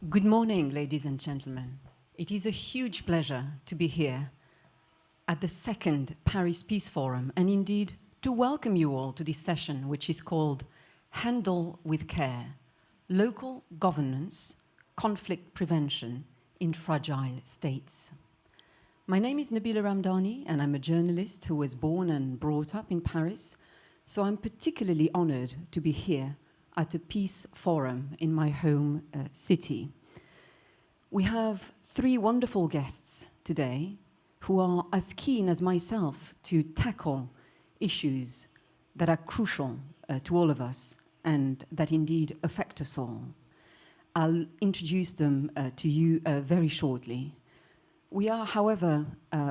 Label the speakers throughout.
Speaker 1: Good morning, ladies and gentlemen. It is a huge pleasure to be here at the second Paris Peace Forum, and indeed to welcome you all to this session, which is called Handle with Care, Local Governance, Conflict Prevention in Fragile States. My name is Nabila Ramdani, and I'm a journalist who was born and brought up in Paris, so I'm particularly honored to be here at a peace forum in my home city. We have three wonderful guests today who are as keen as myself to tackle issues that are crucial to all of us and that indeed affect us all. I'll introduce them to you very shortly. We are, however,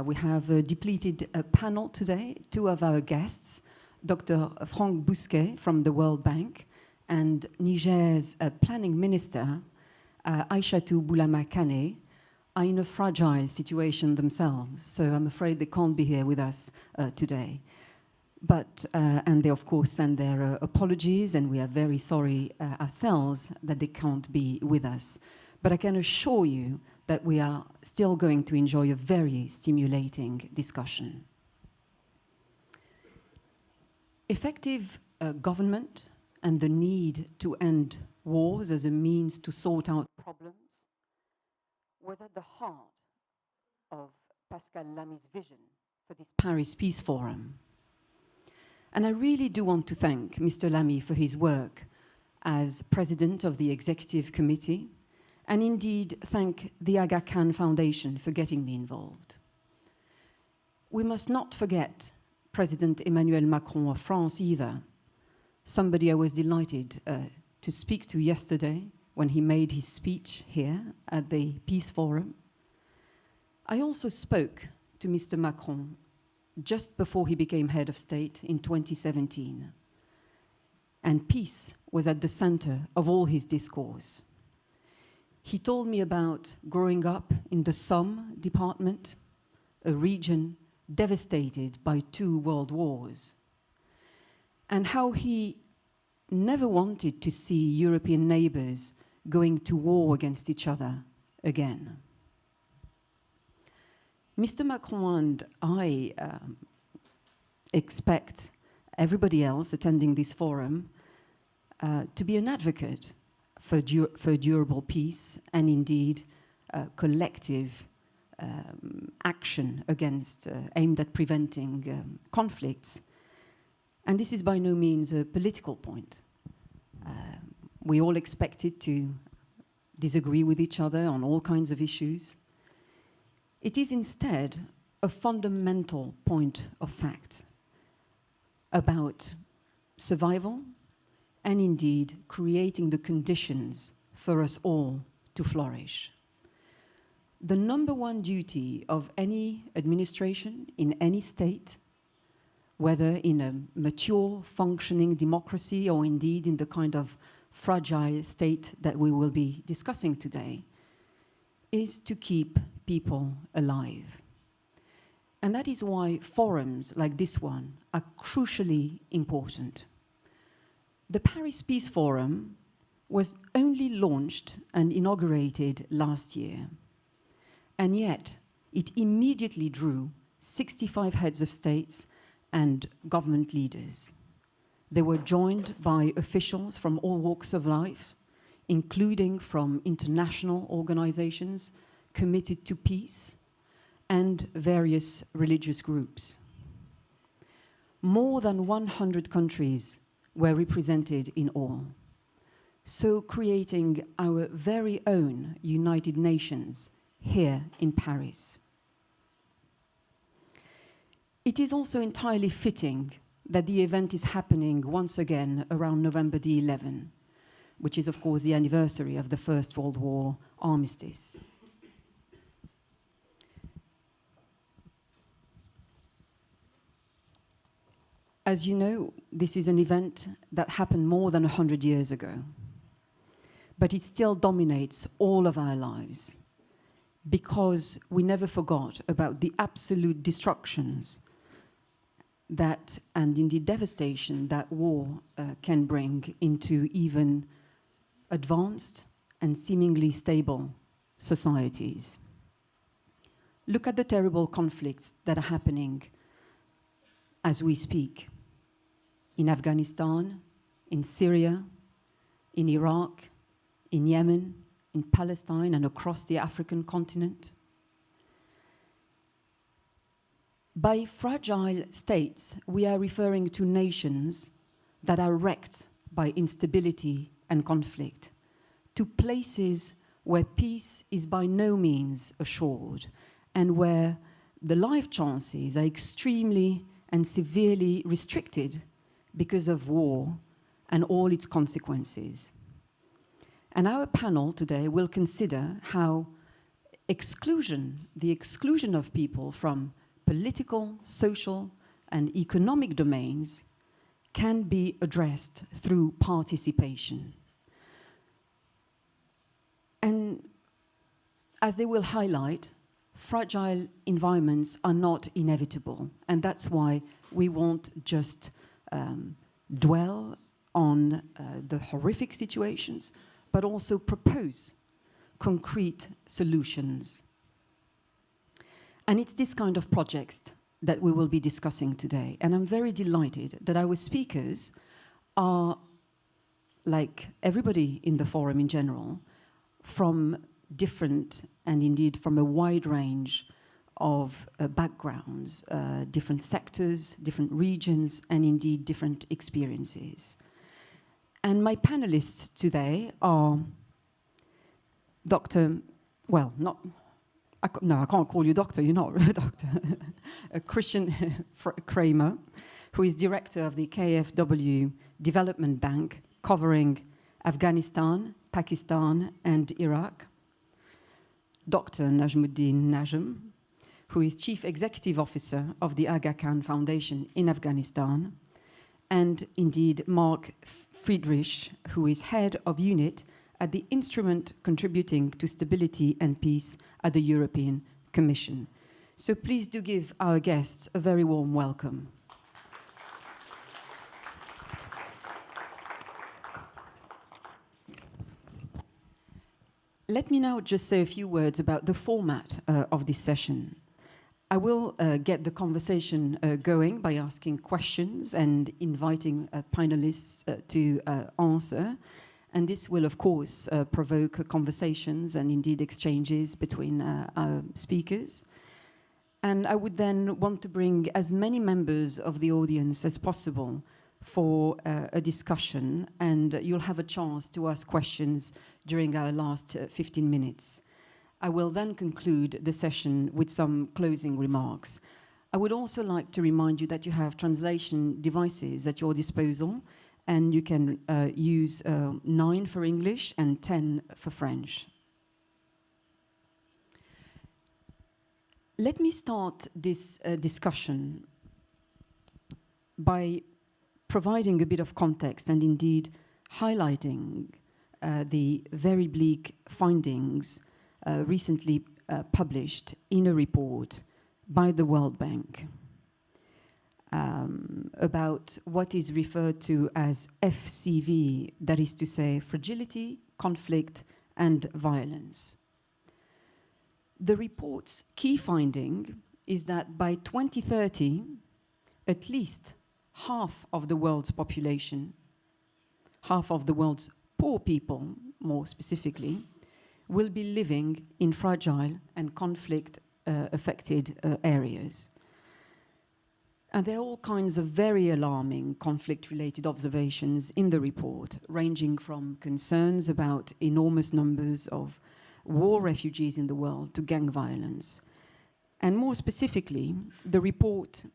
Speaker 1: we have a depleted panel today. Two of our guests, Dr. Franck Bousquet from the World Bank and Niger's planning minister, Aïchatou Boulama Kane, are in a fragile situation themselves, so I'm afraid they can't be here with us today. But, and they of course send their apologies, and we are very sorry ourselves that they can't be with us. But I can assure you that we are still going to enjoy a very stimulating discussion. Effective government and the need to end wars as a means to sort out problems was at the heart of Pascal Lamy's vision for this Paris Peace Forum. And I really do want to thank Mr. Lamy for his work as president of the executive committee, and indeed thank the Aga Khan Foundation for getting me involved. We must not forget President Emmanuel Macron of France either, somebody I was delighted to speak to yesterday when he made his speech here at the Peace Forum. I also spoke to Mr. Macron just before he became head of state in 2017. And peace was at the center of all his discourse. He told me about growing up in the Somme department, a region devastated by 2 world wars, and how he never wanted to see European neighbors going to war against each other again. Mr. Macron and I expect everybody else attending this forum to be an advocate for durable peace and indeed collective action against, aimed at preventing conflicts. And this is by no means a political point. We all expected to disagree with each other on all kinds of issues. It is instead a fundamental point of fact about survival and indeed creating the conditions for us all to flourish. The #1 duty of any administration in any state, whether in a mature, functioning democracy or indeed in the kind of fragile state that we will be discussing today, is to keep people alive. And that is why forums like this one are crucially important. The Paris Peace Forum was only launched and inaugurated last year, and yet it immediately drew 65 heads of states and government leaders. They were joined by officials from all walks of life, including from international organizations committed to peace and various religious groups. More than 100 countries were represented in all, so creating our very own United Nations here in Paris. It is also entirely fitting that the event is happening once again around November the 11th, which is of course the anniversary of the First World War armistice. As you know, this is an event that happened more than 100 years ago, but it still dominates all of our lives because we never forgot about the absolute destructions that, and indeed devastation, that war can bring into even advanced and seemingly stable societies. Look at the terrible conflicts that are happening as we speak in Afghanistan, in Syria, in Iraq, in Yemen, in Palestine, and across the African continent. By fragile states, we are referring to nations that are wrecked by instability and conflict, to places where peace is by no means assured, and where the life chances are extremely and severely restricted because of war and all its consequences. And our panel today will consider how exclusion, the exclusion of people from political, social, and economic domains can be addressed through participation. And as they will highlight, fragile environments are not inevitable, and that's why we won't just dwell on the horrific situations, but also propose concrete solutions. And it's this kind of projects that we will be discussing today. And I'm very delighted that our speakers are, like everybody in the forum in general, from different and indeed from a wide range of backgrounds, different sectors, different regions, and indeed different experiences. And my panelists today are Dr. Well, not, no, I can't call you doctor, you're not a doctor. Christian Kramer, who is director of the KfW Development Bank, covering Afghanistan, Pakistan, and Iraq. Dr. Najmuddin Najm, who is Chief Executive Officer of the Aga Khan Foundation in Afghanistan, and indeed Mark Friedrich, who is Head of Unit at the Instrument Contributing to Stability and Peace at the European Commission. So please do give our guests a very warm welcome. Let me now just say a few words about the format of this session. I will get the conversation going by asking questions and inviting panelists to answer. And this will, of course, provoke conversations and indeed exchanges between our speakers. And I would then want to bring as many members of the audience as possible for a discussion, and you'll have a chance to ask questions during our last 15 minutes. I will then conclude the session with some closing remarks. I would also like to remind you that you have translation devices at your disposal, and you can use 9 for English and 10 for French. Let me start this discussion by providing a bit of context and indeed highlighting the very bleak findings recently published in a report by the World Bank about what is referred to as FCV, that is to say fragility, conflict, and violence. The report's key finding is that by 2030, at least half of the world's population, half of the world's poor people, more specifically, will be living in fragile and conflict-affected areas. And there are all kinds of very alarming conflict-related observations in the report, ranging from concerns about enormous numbers of war refugees in the world to gang violence. And more specifically, the report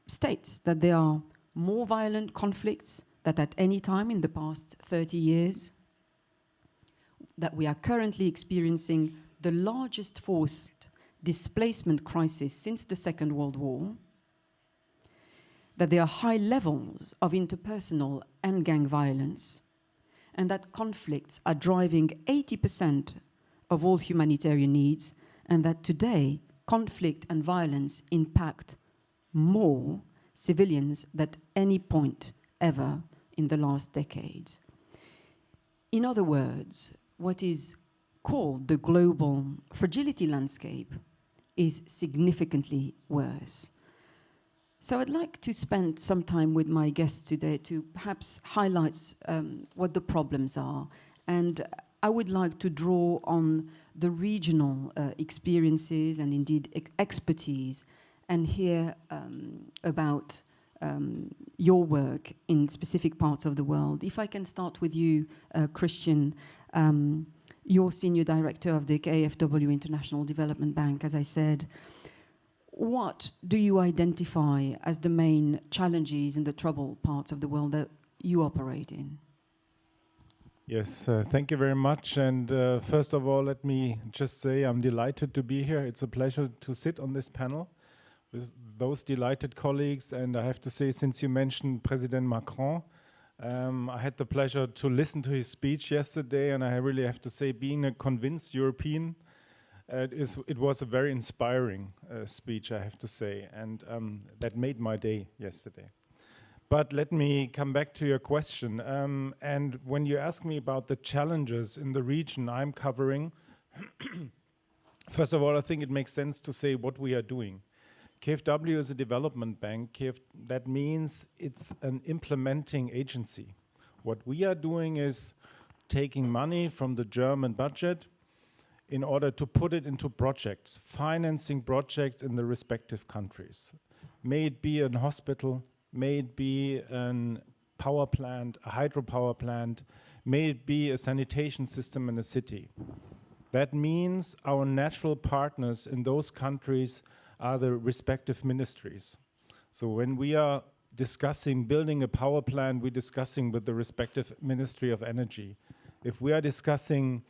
Speaker 1: states that there are more violent conflicts than at any time in the past 30 years, that we are currently experiencing the largest forced displacement crisis since the Second World War, that there are high levels of interpersonal and gang violence, and that conflicts are driving 80% of all humanitarian needs, and that today conflict and violence impact more civilians than at any point ever in the last decades. In other words, what is called the global fragility landscape is significantly worse. So I'd like to spend some time with my guests today to perhaps highlight what the problems are. And I would like to draw on the regional experiences and indeed expertise and hear about your work in specific parts of the world. If I can start with you, Christian, you're Senior Director of the KfW International Development Bank, as I said. What do you identify as the main challenges in the troubled parts of the world that you operate in?
Speaker 2: Yes, thank you very much. And first of all, let me just say I'm delighted to be here. It's a pleasure to sit on this panel with those delighted colleagues. And I have to say, since you mentioned President Macron, I had the pleasure to listen to his speech yesterday. And I really have to say, being a convinced European, it was a very inspiring speech, I have to say. And that made my day yesterday. But let me come back to your question. And when you ask me about the challenges in the region I'm covering, first of all, I think it makes sense to say what we are doing. KfW is a development bank. That means it's an implementing agency. What we are doing is taking money from the German budget in order to put it into projects, financing projects in the respective countries. May it be a hospital, may it be a power plant, a hydropower plant, may it be a sanitation system in a city. That means our natural partners in those countries are the respective ministries. So when we are discussing building a power plant, we're discussing with the respective Ministry of Energy. If we are discussing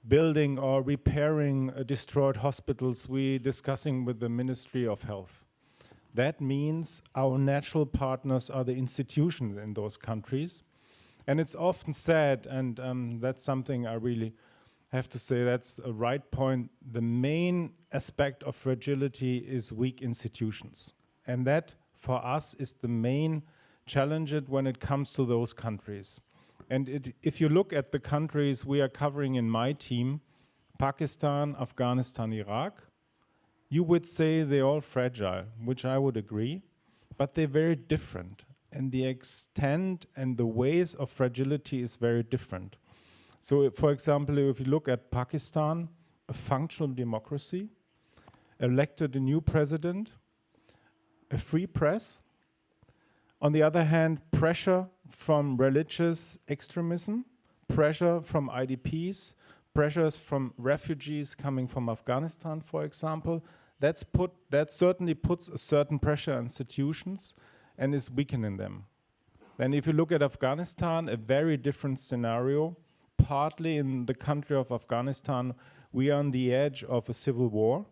Speaker 2: building or repairing destroyed hospitals, we're discussing with the Ministry of Health. That means our natural partners are the institutions in those countries. And it's often said, and that's something I really have to say, that's a right point, the main aspect of fragility is weak institutions. And that, for us, is the main challenge when it comes to those countries. And if you look at the countries we are covering in my team, Pakistan, Afghanistan, Iraq, you would say they're all fragile, which I would agree, but they're very different. And the extent and the ways of fragility is very different. So, for example, if you look at Pakistan, a functional democracy, elected a new president, a free press. On the other hand, pressure from religious extremism, pressure from IDPs, pressures from refugees coming from Afghanistan, for example. That certainly puts a certain pressure on institutions and is weakening them. Then if you look at Afghanistan, a very different scenario. Partly in the country of Afghanistan, we are on the edge of a civil war.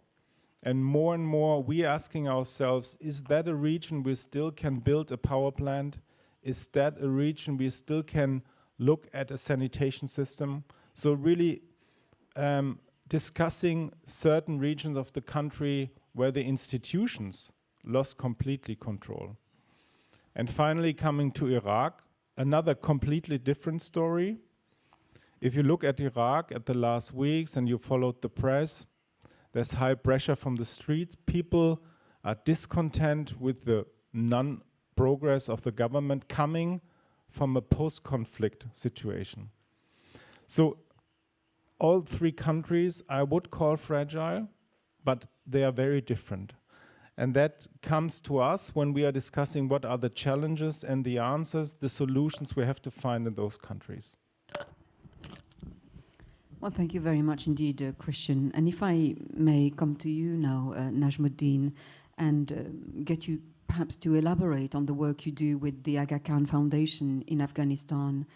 Speaker 2: And more we are asking ourselves, is that a region we still can build a power plant? Is that a region we still can look at a sanitation system? So really discussing certain regions of the country where the institutions lost completely control. And finally, coming to Iraq, another completely different story. If you look at Iraq at the last weeks and you followed the press, there's high pressure from the streets. People are discontent with the non-progress of the government coming from a post-conflict situation. So all three countries I would call fragile, but they are very different. And that comes to us when we are discussing what are the challenges and the answers, the solutions we have to find in those countries.
Speaker 1: Well, thank you very much indeed, Christian. And if I may come to you now, Najmuddin, and get you perhaps to elaborate on the work you do with the Aga Khan Foundation in Afghanistan.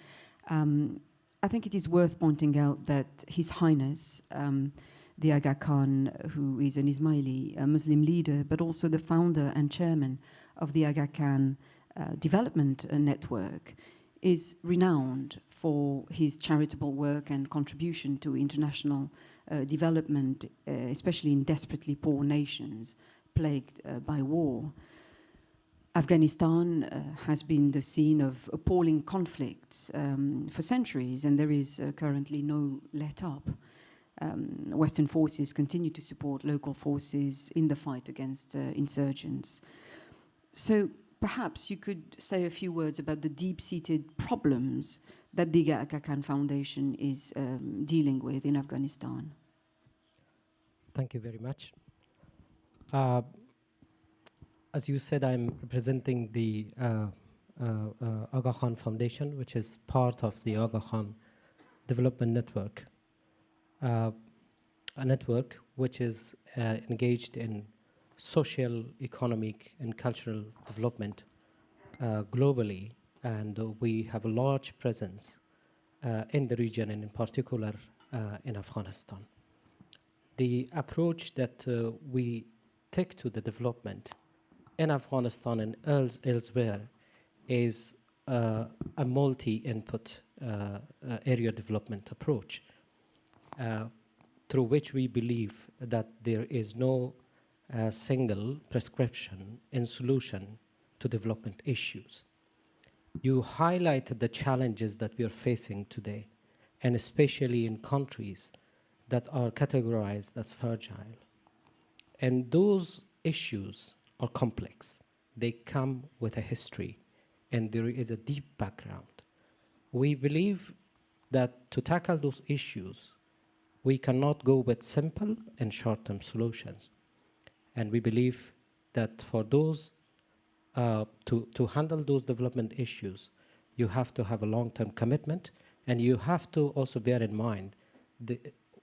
Speaker 1: I think it is worth pointing out that His Highness, the Aga Khan, who is an Ismaili Muslim leader, but also the founder and chairman of the Aga Khan Development Network, is renowned for his charitable work and contribution to international development, especially in desperately poor nations plagued by war. Afghanistan has been the scene of appalling conflicts for centuries, and there is currently no let-up. Western forces continue to support local forces in the fight against insurgents. So perhaps you could say a few words about the deep-seated problems that the Aga Khan Foundation is dealing with in Afghanistan.
Speaker 3: Thank you very much. As you said, I'm representing the Aga Khan Foundation, which is part of the Aga Khan Development Network, a network which is engaged in social, economic, and cultural development globally, and we have a large presence in the region, and in particular in Afghanistan. The approach that we take to the development in Afghanistan and elsewhere is a multi-input area development approach through which we believe that there is no single prescription and solution to development issues. You highlighted the challenges that we are facing today, and especially in countries that are categorized as fragile. And those issues are complex. They come with a history, and there is a deep background. We believe that to tackle those issues, we cannot go with simple and short-term solutions. And we believe that for those, to handle those development issues, you have to have a long-term commitment, and you have to also bear in mind,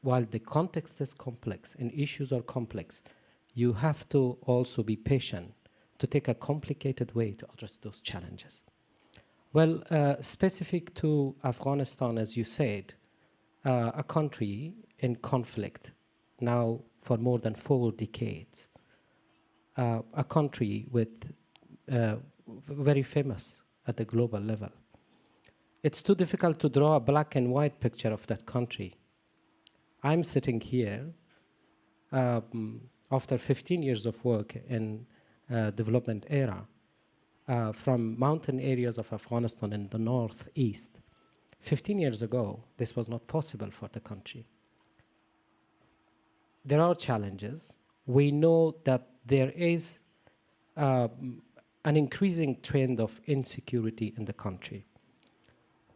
Speaker 3: while the context is complex and issues are complex, you have to also be patient to take a complicated way to address those challenges. Well, specific to Afghanistan, as you said, a country in conflict now for more than 4 decades, a country with very famous at the global level. It's too difficult to draw a black and white picture of that country. I'm sitting here after 15 years of work in development era from mountain areas of Afghanistan in the northeast. 15 years ago, this was not possible for the country. There are challenges. We know that there is an increasing trend of insecurity in the country.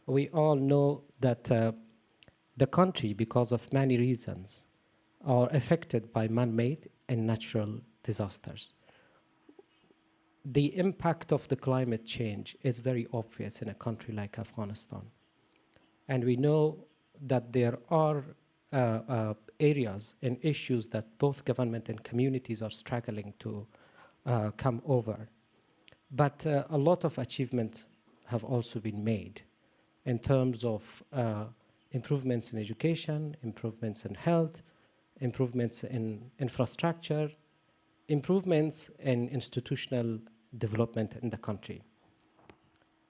Speaker 3: We all know that the country, because of many reasons, are affected by man-made and natural disasters. The impact of the climate change is very obvious in a country like Afghanistan. And we know that there are areas and issues that both government and communities are struggling to come over. But a lot of achievements have also been made in terms of improvements in education, improvements in health, improvements in infrastructure, improvements in institutional development in the country.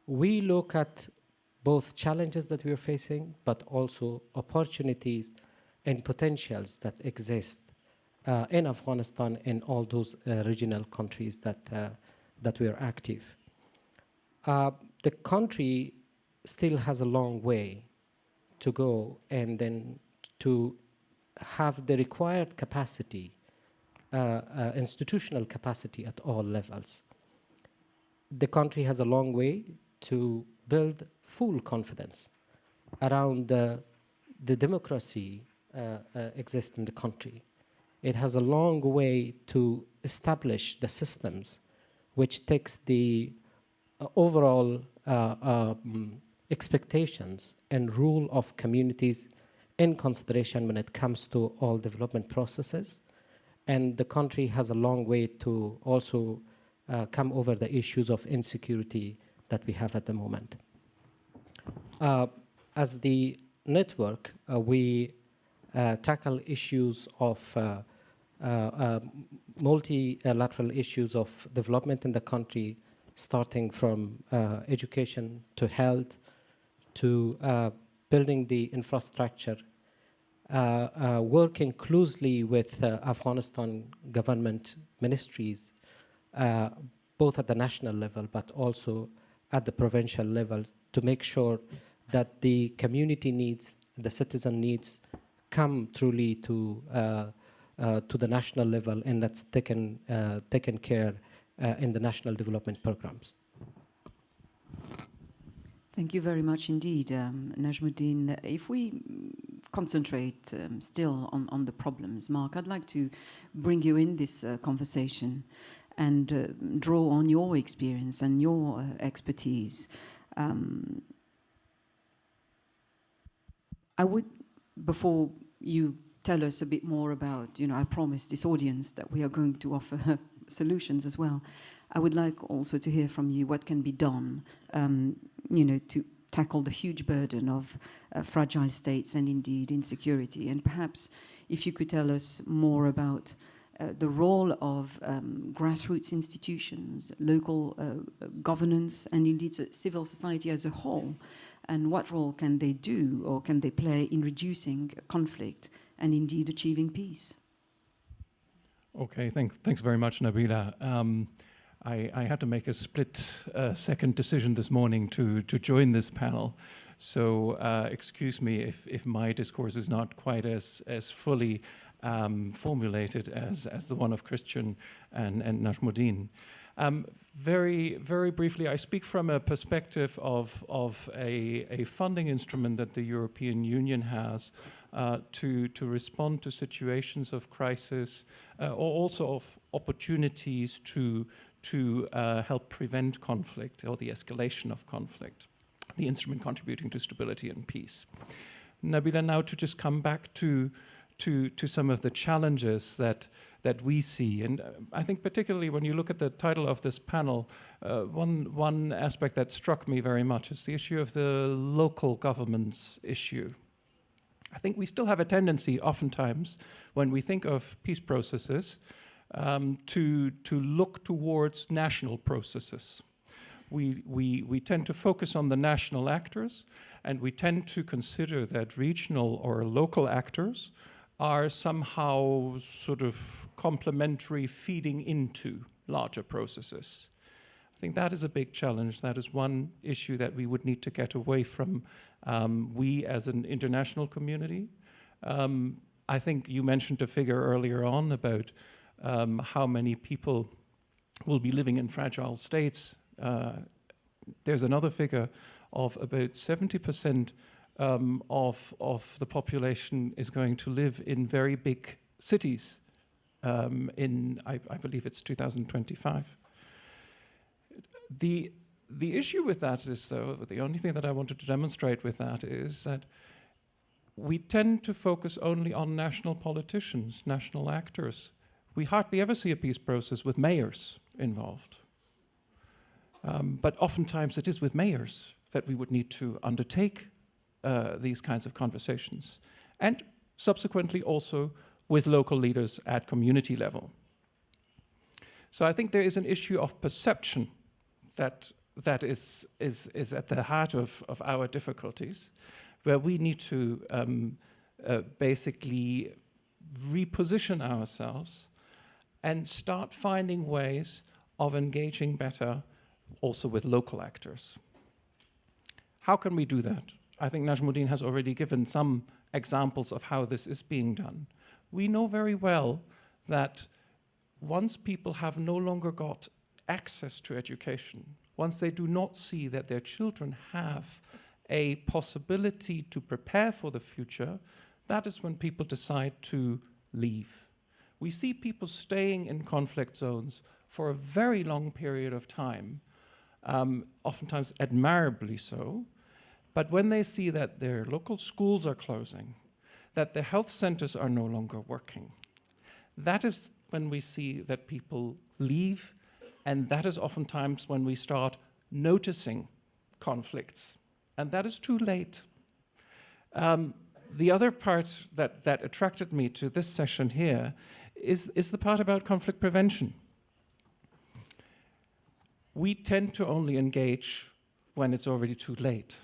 Speaker 3: We look at both challenges that we are facing, but also opportunities and potentials that exist in Afghanistan and all those regional countries that we are active. The country still has a long way to go, and then to have the required capacity, institutional capacity at all levels. The country has a long way to build full confidence around the democracy exists in the country. It has a long way to establish the systems which takes the overall expectations and rule of communities in consideration when it comes to all development processes. And the country has a long way to also come over the issues of insecurity that we have at the moment. As the network, we tackle issues of multilateral issues of development in the country, starting from education to health, to building the infrastructure, working closely with Afghanistan government ministries, both at the national level, but also at the provincial level, to make sure that the community needs, the citizen needs come truly to the national level, and that's taken care in the national development programs.
Speaker 1: Thank you very much indeed, Najmuddin. If we concentrate still on the problems, Mark, I'd like to bring you in this conversation and draw on your experience and your expertise. I would, before you tell us a bit more about, I promised this audience that we are going to offer solutions as well. I would like also to hear from you what can be done, to tackle the huge burden of fragile states and indeed insecurity. And perhaps if you could tell us more about the role of grassroots institutions, local governance, and indeed civil society as a whole, and what role can they do or can they play in reducing conflict and indeed achieving peace?
Speaker 4: Okay, thanks very much, Nabila. I had to make a split-second decision this morning to join this panel, so excuse me if my discourse is not quite as fully formulated as the one of Christian and Najmuddin. Very, very briefly, I speak from a perspective of a funding instrument that the European Union has to respond to situations of crisis, or also of opportunities to help prevent conflict or the escalation of conflict, the instrument contributing to stability and peace. Nabila, now to just come back to some of the challenges that we see, and I think particularly when you look at the title of this panel, one aspect that struck me very much is the issue of the local governments issue. I think we still have a tendency, oftentimes, when we think of peace processes, to look towards national processes. We tend to focus on the national actors, and we tend to consider that regional or local actors are somehow sort of complementary, feeding into larger processes. I think that is a big challenge. That is one issue that we would need to get away from, we as an international community. I think you mentioned a figure earlier on about how many people will be living in fragile states. There's another figure of about 70% of the population is going to live in very big cities in, I believe it's 2025. The issue with that is, though, the only thing that I wanted to demonstrate with that is that we tend to focus only on national politicians, national actors. We hardly ever see a peace process with mayors involved. But oftentimes it is with mayors that we would need to undertake these kinds of conversations, and subsequently also with local leaders at community level. So I think there is an issue of perception that is at the heart of our difficulties, where we need to basically reposition ourselves and start finding ways of engaging better also with local actors. How can we do that? I think Najmuddin has already given some examples of how this is being done. We know very well that once people have no longer got access to education, once they do not see that their children have a possibility to prepare for the future, that is when people decide to leave. We see people staying in conflict zones for a very long period of time, oftentimes admirably so, but when they see that their local schools are closing, that the health centers are no longer working, that is when we see that people leave, and that is oftentimes when we start noticing conflicts, and that is too late. The other part that attracted me to this session here is the part about conflict prevention. We tend to only engage when it's already too late,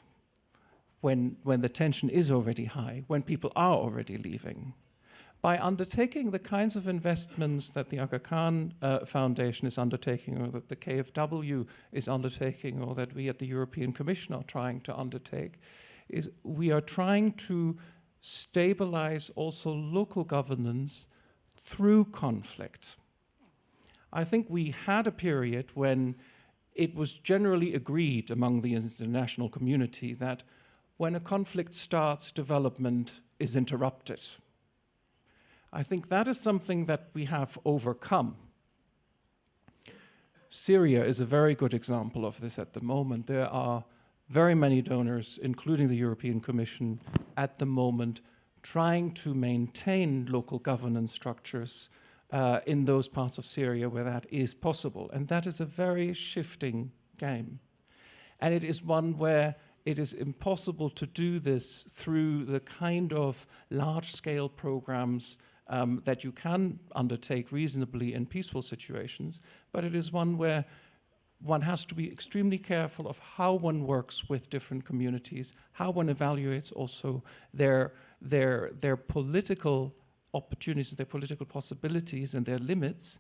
Speaker 4: when the tension is already high, when people are already leaving. By undertaking the kinds of investments that the Aga Khan Foundation is undertaking, or that the KfW is undertaking, or that we at the European Commission are trying to undertake, is we are trying to stabilize also local governance through conflict. I think we had a period when it was generally agreed among the international community that when a conflict starts, development is interrupted. I think that is something that we have overcome. Syria is a very good example of this at the moment. There are very many donors, including the European Commission, at the moment trying to maintain local governance structures in those parts of Syria where that is possible. And that is a very shifting game. And it is one where it is impossible to do this through the kind of large-scale programs that you can undertake reasonably in peaceful situations, but it is one where one has to be extremely careful of how one works with different communities, how one evaluates also their political opportunities, their political possibilities and their limits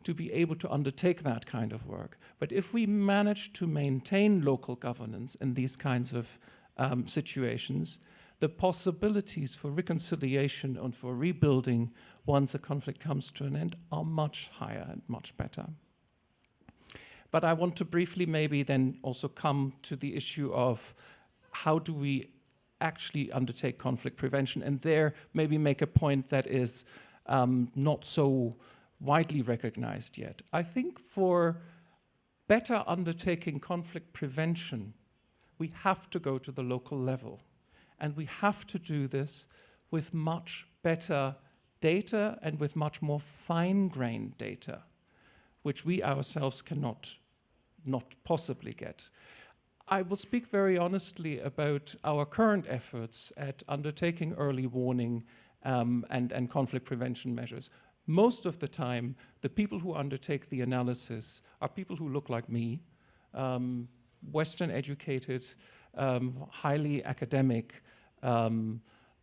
Speaker 4: to be able to undertake that kind of work. But if we manage to maintain local governance in these kinds of situations, the possibilities for reconciliation and for rebuilding once a conflict comes to an end are much higher and much better. But I want to briefly maybe then also come to the issue of how do we actually undertake conflict prevention, and there maybe make a point that is not so widely recognized yet. I think for better undertaking conflict prevention, we have to go to the local level. And we have to do this with much better data and with much more fine-grained data, which we ourselves cannot not possibly get. I will speak very honestly about our current efforts at undertaking early warning and conflict prevention measures. Most of the time, the people who undertake the analysis are people who look like me, Western educated, highly academic,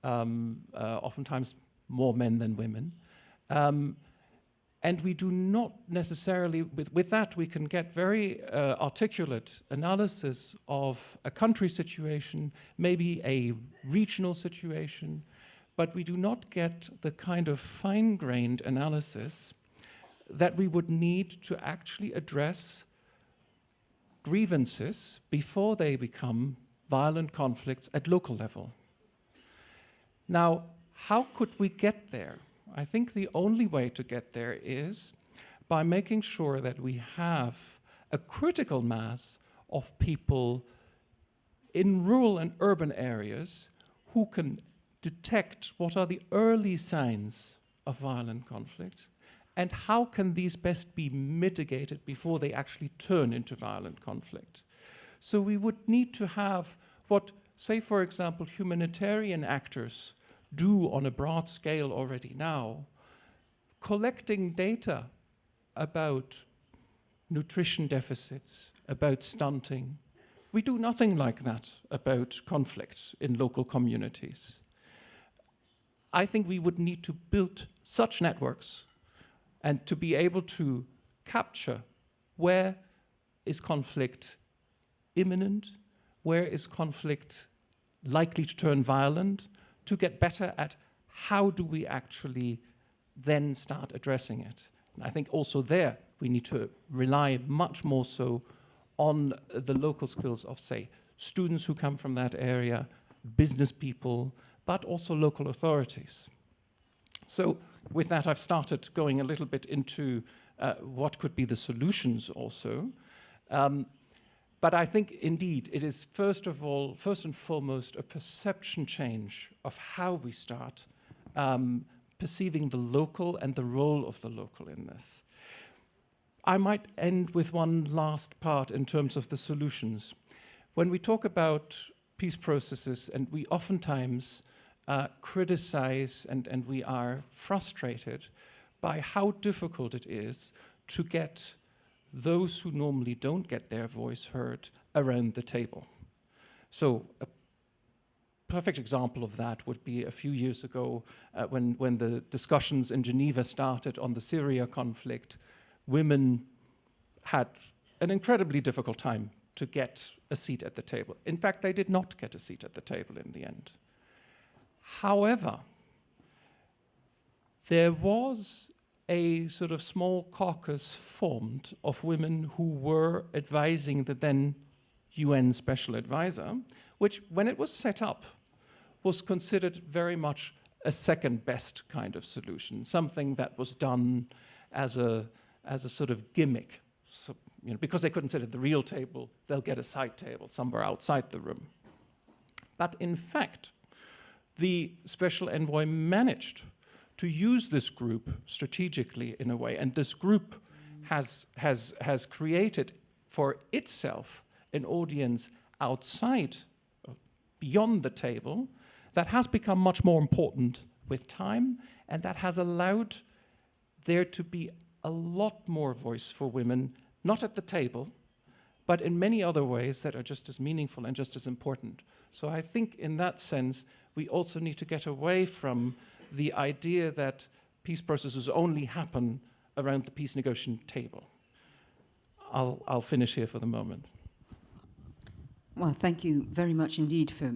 Speaker 4: oftentimes more men than women. And we do not necessarily, with that we can get very articulate analysis of a country situation, maybe a regional situation, but we do not get the kind of fine-grained analysis that we would need to actually address grievances before they become violent conflicts at local level. Now, how could we get there? I think the only way to get there is by making sure that we have a critical mass of people in rural and urban areas who can detect what are the early signs of violent conflict and how can these best be mitigated before they actually turn into violent conflict. So we would need to have what, say for example, humanitarian actors do on a broad scale already now, collecting data about nutrition deficits, about stunting. We do nothing like that about conflicts in local communities. I think we would need to build such networks and to be able to capture where is conflict imminent, where is conflict likely to turn violent, to get better at how do we actually then start addressing it. And I think also there we need to rely much more so on the local skills of, say, students who come from that area, business people, but also local authorities. So with that, I've started going a little bit into what could be the solutions also. But I think, indeed, it is first and foremost, a perception change of how we start perceiving the local and the role of the local in this. I might end with one last part in terms of the solutions. When we talk about peace processes, and we oftentimes criticize and we are frustrated by how difficult it is to get those who normally don't get their voice heard around the table. So a perfect example of that would be a few years ago when the discussions in Geneva started on the Syria conflict. Women had an incredibly difficult time to get a seat at the table. In fact, they did not get a seat at the table in the end. However, there was a sort of small caucus formed of women who were advising the then UN Special Advisor, which, when it was set up, was considered very much a second best kind of solution, something that was done as a sort of gimmick. So, you know, because they couldn't sit at the real table, they'll get a side table somewhere outside the room. But in fact, the Special Envoy managed to use this group strategically in a way, and this group has created for itself an audience outside, beyond the table, that has become much more important with time, and that has allowed there to be a lot more voice for women, not at the table, but in many other ways that are just as meaningful and just as important. So I think in that sense, we also need to get away from the idea that peace processes only happen around the peace negotiation table. I'll finish here for the moment.
Speaker 1: Well, thank you very much indeed for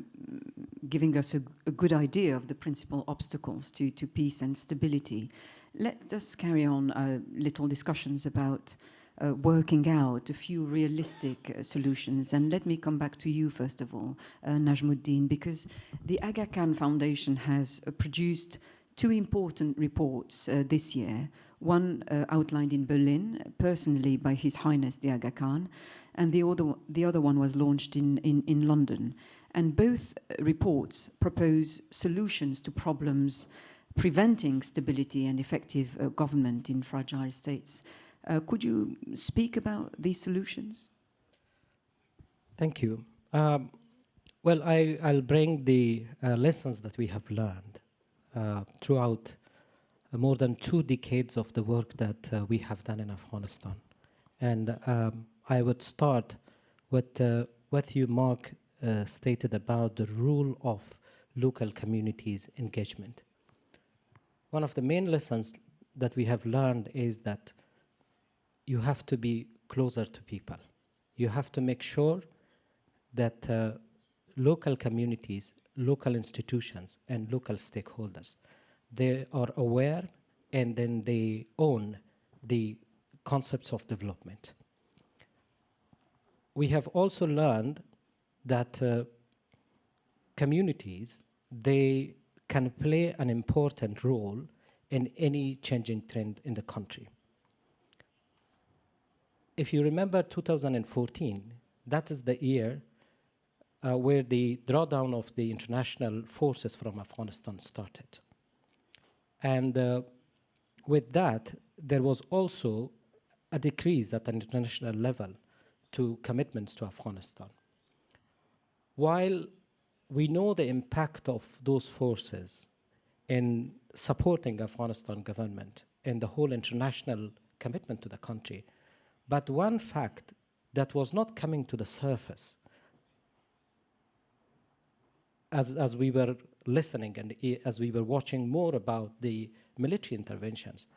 Speaker 1: giving us a good idea of the principal obstacles to peace and stability. Let us carry on little discussions about working out a few realistic solutions. And let me come back to you, first of all, Najmuddin, because the Aga Khan Foundation has produced two important reports this year. One outlined in Berlin, personally by His Highness the Aga Khan, and the other one was launched in London. And both reports propose solutions to problems preventing stability and effective government in fragile states. Could you speak about these solutions?
Speaker 3: Thank you. Well, I'll bring the lessons that we have learned throughout more than 2 decades of the work that we have done in Afghanistan. And I would start with what you, Mark, stated about the role of local communities' engagement. One of the main lessons that we have learned is that you have to be closer to people. You have to make sure that local communities, local institutions, and local stakeholders, they are aware and then they own the concepts of development. We have also learned that communities, they can play an important role in any changing trend in the country. If you remember 2014, that is the year where the drawdown of the international forces from Afghanistan started. And with that, there was also a decrease at an international level to commitments to Afghanistan. While we know the impact of those forces in supporting Afghanistan government and the whole international commitment to the country, but one fact that was not coming to the surface as we were listening and as we were watching more about the military interventions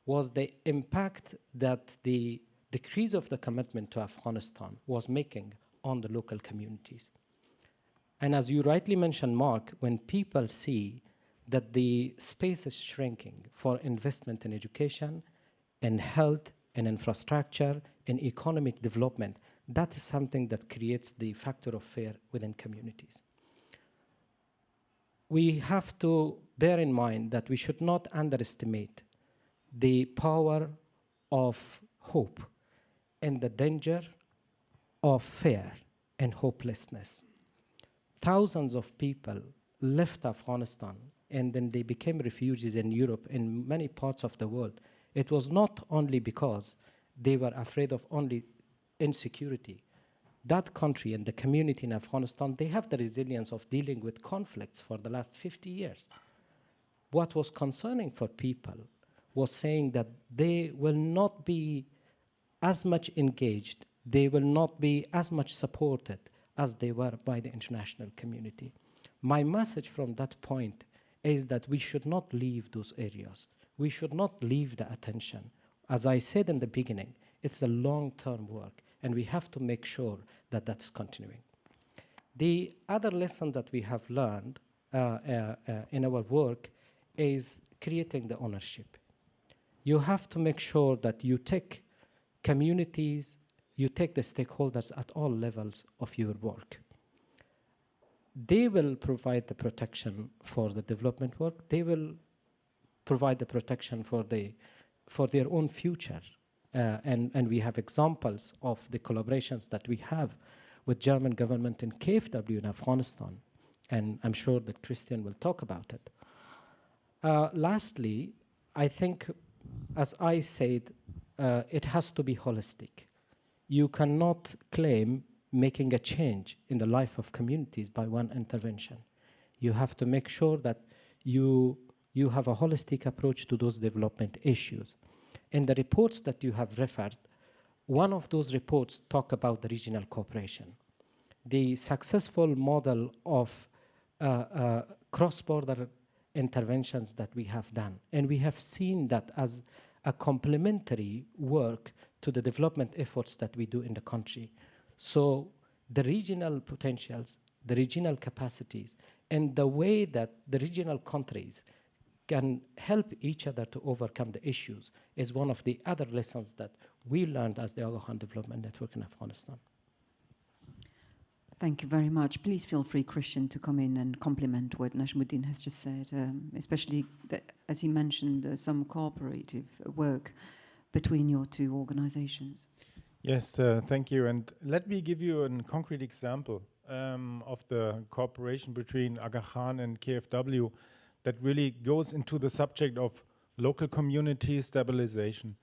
Speaker 3: was the impact that the decrease of the commitment to Afghanistan was making on the local communities. And as you rightly mentioned, Mark, when people see that the space is shrinking for investment in education, in health, in infrastructure, in economic development, that is something that creates the factor of fear within communities. We have to bear in mind that we should not underestimate the power of hope and the danger of fear and hopelessness. Thousands of people left Afghanistan and then they became refugees in Europe and many parts of the world. It was not only because they were afraid of only insecurity. That country and the community in Afghanistan, they have the resilience of dealing with conflicts for the last 50 years. What was concerning for people was saying that they will not be as much engaged, they will not be as much supported as they were by the international community. My message from that point is that we should not leave those areas. We should not leave the attention. As I said in the beginning, it's a long-term work, and we have to make sure that that's continuing. The other lesson that we have learned in our work is creating the ownership. You have to make sure that you take communities, you take the stakeholders at all levels of your work. They will provide the protection for the development work. They will provide the protection for their own future. And we have examples of the collaborations that we have with German government and KfW in Afghanistan. And I'm sure that Christian will talk about it. Lastly, I think, as I said, it has to be holistic. You cannot claim making a change in the life of communities by one intervention. You have to make sure that you have a holistic approach to those development issues. In the reports that you have referred, one of those reports talk about the regional cooperation. The successful model of cross-border interventions that we have done. And we have seen that as a complementary work to the development efforts that we do in the country. So the regional potentials, the regional capacities, and the way that the regional countries can help each other to overcome the issues is one of the other lessons that we learned as the Aga Khan Development Network in Afghanistan.
Speaker 1: Thank you very much. Please feel free, Christian, to come in and complement what Najmuddin has just said, especially that, as he mentioned, some cooperative work between your two organizations.
Speaker 2: Yes, thank you. And let me give you a concrete example of the cooperation between Aga Khan and KfW that really goes into the subject of local community stabilization.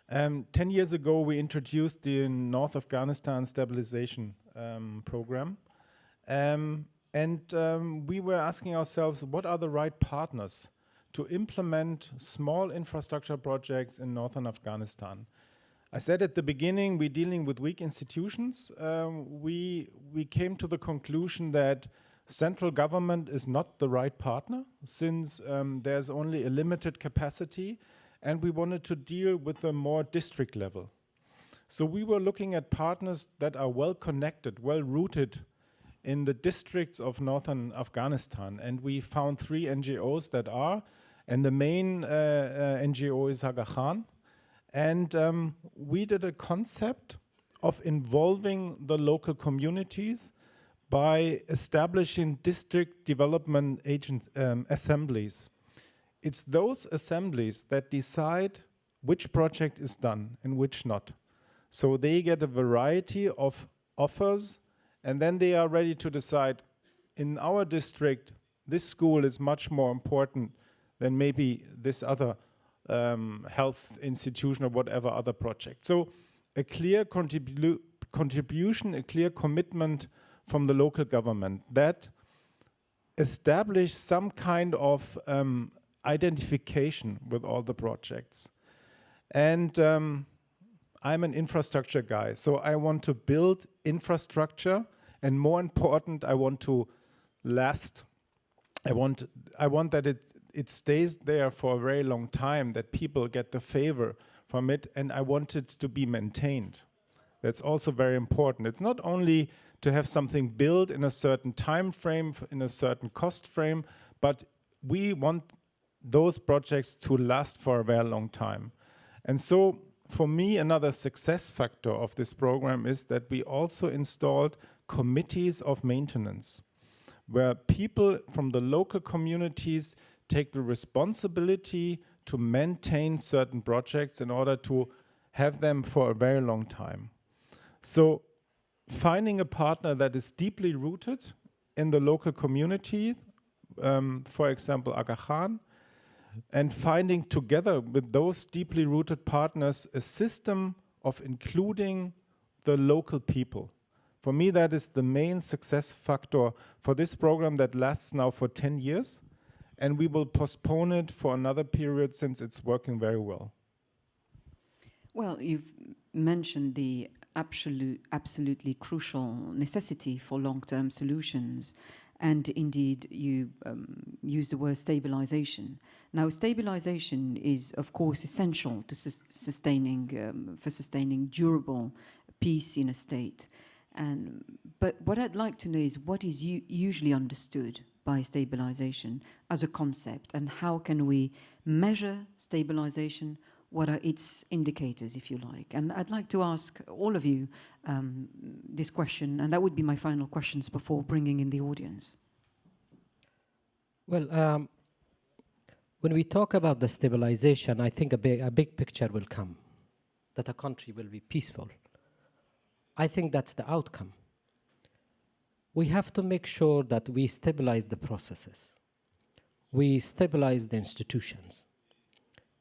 Speaker 2: 10 years ago, we introduced the North Afghanistan Stabilization Program. We were asking ourselves, what are the right partners to implement small infrastructure projects in northern Afghanistan? I said at the beginning, we're dealing with weak institutions. We came to the conclusion that central government is not the right partner, since there's only a limited capacity, and we wanted to deal with a more district level. So we were looking at partners that are well connected, well rooted in the districts of northern Afghanistan, and we found 3 NGOs that are, and the main NGO is Aga Khan. And we did a concept of involving the local communities by establishing district development assemblies. It's those assemblies that decide which project is done and which not. So they get a variety of offers, and then they are ready to decide, in our district, this school is much more important than maybe this other health institution or whatever other project. So a clear contribution, a clear commitment from the local government that establish some kind of identification with all the projects. And I'm an infrastructure guy, so I want to build infrastructure, and more important, I want to last. I want that it stays there for a very long time, that people get the favor from it, and I want it to be maintained. That's also very important. It's not only to have something built in a certain time frame, in a certain cost frame, but we want those projects to last for a very long time. And so for me, another success factor of this program is that we also installed committees of maintenance, where people from the local communities take the responsibility to maintain certain projects in order to have them for a very long time. So finding a partner that is deeply rooted in the local community, for example, Aga Khan, and finding together with those deeply rooted partners a system of including the local people. For me, that is the main success factor for this program that lasts now for 10 years. And we will postpone it for another period since it's working very well.
Speaker 1: Well, you've mentioned the absolutely crucial necessity for long-term solutions. And indeed, you use the word stabilization. Now, stabilization is, of course, essential to sustaining durable peace in a state. But what I'd like to know is what is usually understood by stabilization as a concept, and how can we measure stabilization? What are its indicators, if you like? And I'd like to ask all of you this question, and that would be my final questions before bringing in the audience.
Speaker 3: Well, when we talk about the stabilization, I think a big picture will come, that a country will be peaceful. I think that's the outcome. We have to make sure that we stabilize the processes. We stabilize the institutions.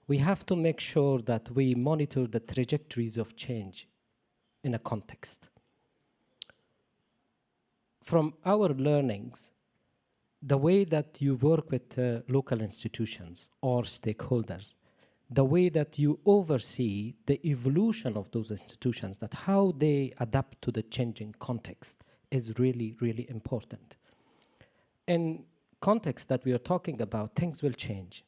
Speaker 3: We have to make sure that we monitor the trajectories of change in a context. From our learnings, the way that you work with local institutions or stakeholders, the way that you oversee the evolution of those institutions, that how they adapt to the changing context is really, really important. In context that we are talking about, things will change.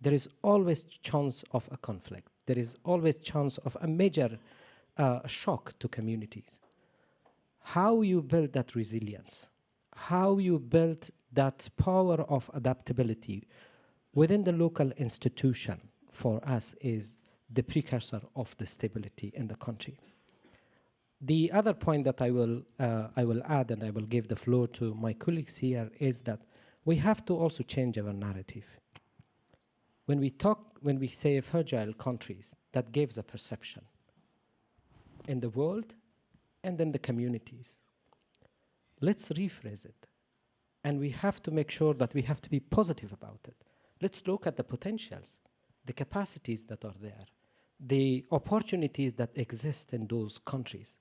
Speaker 3: There is always chance of a conflict. There is always chance of a major shock to communities. How you build that resilience, how you build that power of adaptability within the local institution, for us is the precursor of the stability in the country. The other point that I will add, and I will give the floor to my colleagues here, is that we have to also change our narrative. When we say fragile countries, that gives a perception in the world and in the communities. Let's rephrase it. And we have to make sure that we have to be positive about it. Let's look at the potentials, the capacities that are there, the opportunities that exist in those countries.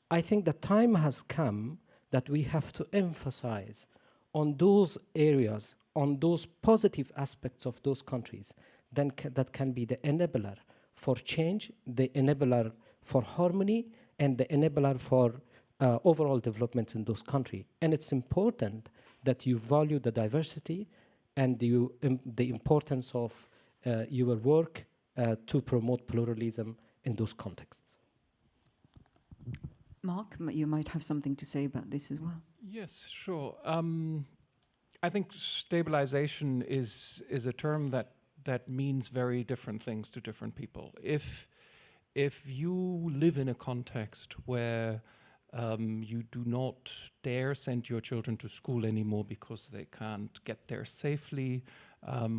Speaker 3: I think the time has come that we have to emphasize on those areas, on those positive aspects of those countries, that can be the enabler for change, the enabler for harmony, and the enabler for overall development in those countries. And it's important that you value the diversity and the importance of your work to promote pluralism in those contexts.
Speaker 1: Mark, you might have something to say about this as well.
Speaker 4: Yes, sure. I think stabilization is a term that means very different things to different people. If you live in a context where you do not dare send your children to school anymore because they can't get there safely,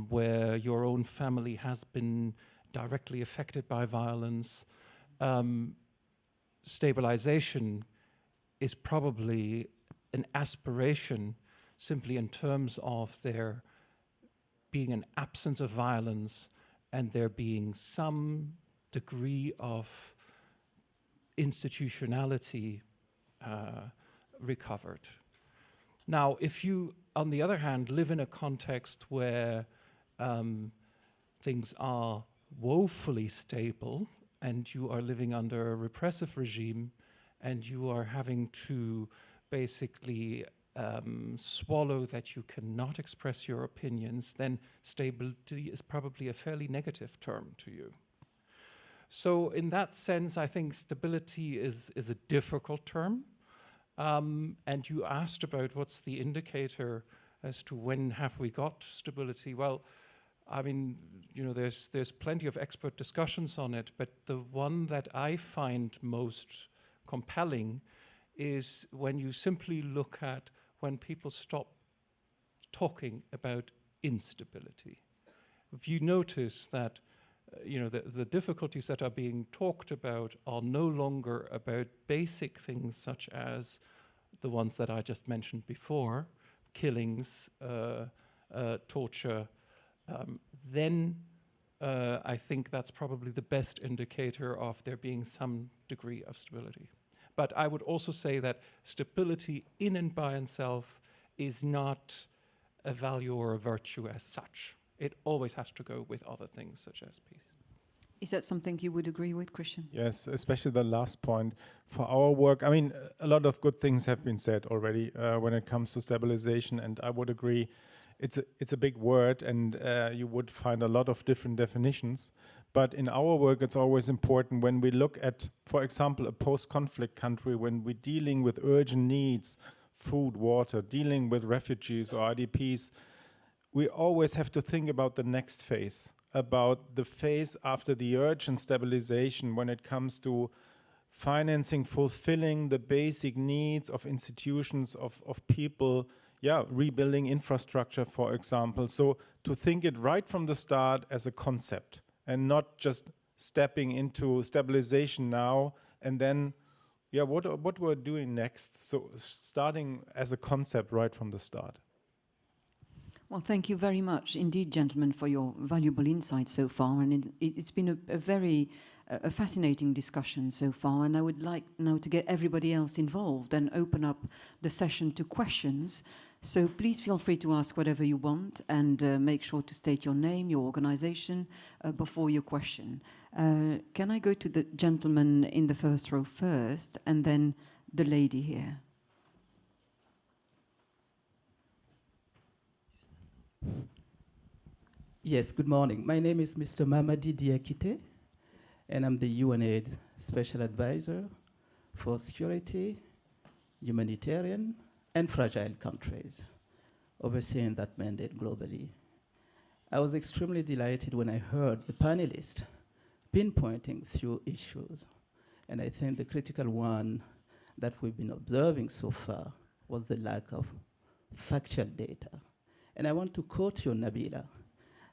Speaker 4: where your own family has been directly affected by violence, stabilization is probably an aspiration simply in terms of there being an absence of violence and there being some degree of institutionality recovered. Now, if you, on the other hand, live in a context where things are woefully stable and you are living under a repressive regime and you are having to basically swallow that you cannot express your opinions, then stability is probably a fairly negative term to you. So in that sense, I think stability is a difficult term. And you asked about what's the indicator as to when have we got stability. Well, I mean, you know, there's plenty of expert discussions on it, but the one that I find most compelling is when you simply look at when people stop talking about instability. If you notice that you know, the difficulties that are being talked about are no longer about basic things such as the ones that I just mentioned before, killings, torture, then I think that's probably the best indicator of there being some degree of stability. But I would also say that stability in and by itself is not a value or a virtue as such. It always has to go with other things such as peace.
Speaker 1: Is that something you would agree with, Christian?
Speaker 2: Yes, especially the last point. For our work, I mean, a lot of good things have been said already when it comes to stabilization, and I would agree it's a big word, and you would find a lot of different definitions. But in our work, it's always important when we look at, for example, a post-conflict country, when we're dealing with urgent needs food, water, dealing with refugees or IDPs, we always have to think about the next phase, about the phase after the urgent stabilization when it comes to financing, fulfilling the basic needs of institutions, of people, rebuilding infrastructure, for example. So to think it right from the start as a concept and not just stepping into stabilization now and then, what we're doing next. So starting as a concept right from the start.
Speaker 1: Well, thank you very much indeed, gentlemen, for your valuable insights so far. And it's been a very fascinating discussion so far. And I would like now to get everybody else involved and open up the session to questions. So please feel free to ask whatever you want and make sure to state your name, your organization before your question. Can I go to the gentleman in the first row first and then the lady here?
Speaker 5: Yes, good morning. My name is Mr. Mamadi Diakite, and I'm the UNAID Special Advisor for Security, Humanitarian, and Fragile Countries, overseeing that mandate globally. I was extremely delighted when I heard the panelists pinpointing few issues, and I think the critical one that we've been observing so far was the lack of factual data. And I want to quote you, Nabila.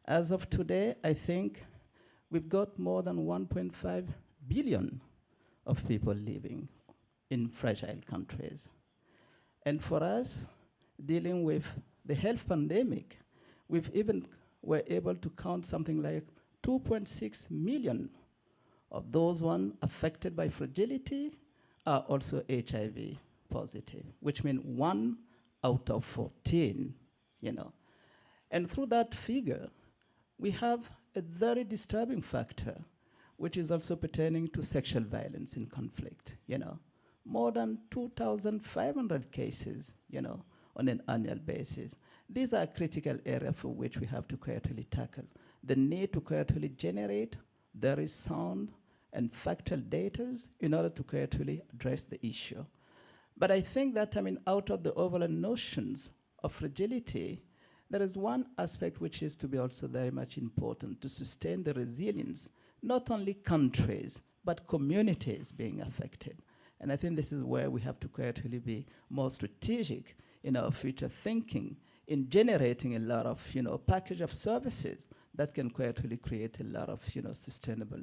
Speaker 5: As of today, I think we've got more than 1.5 billion of people living in fragile countries. And for us, dealing with the health pandemic, we've even were able to count something like 2.6 million of those ones affected by fragility are also HIV positive, which means 1 out of 14, you know. And through that figure, we have a very disturbing factor, which is also pertaining to sexual violence in conflict, you know. More than 2,500 cases, you know, on an annual basis. These are critical areas for which we have to carefully tackle. The need to carefully generate very sound and factual data in order to carefully address the issue. But I think that, I mean, out of the overall notions of fragility, there is one aspect which is to be also very much important to sustain the resilience, not only countries, but communities being affected. And I think this is where we have to carefully be more strategic in our future thinking, in generating a lot of, you know, package of services that can carefully create a lot of, you know, sustainable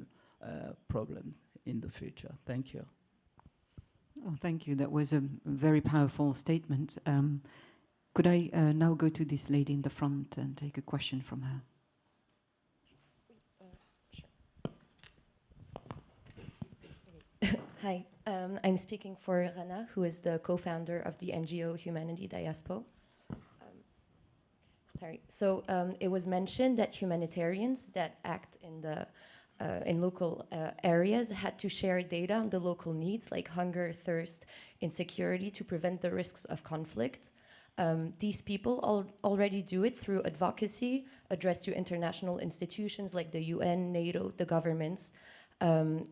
Speaker 5: problem in the future. Thank you.
Speaker 1: Well, thank you. That was a very powerful statement. Could I now go to this lady in the front and take a question from her?
Speaker 6: Sure. Hi, I'm speaking for Rana, who is the co-founder of the NGO Humanity Diaspo. It was mentioned that humanitarians that act in local areas had to share data on the local needs like hunger, thirst, insecurity to prevent the risks of conflict. These people already do it through advocacy addressed to international institutions like the UN, NATO, the governments, and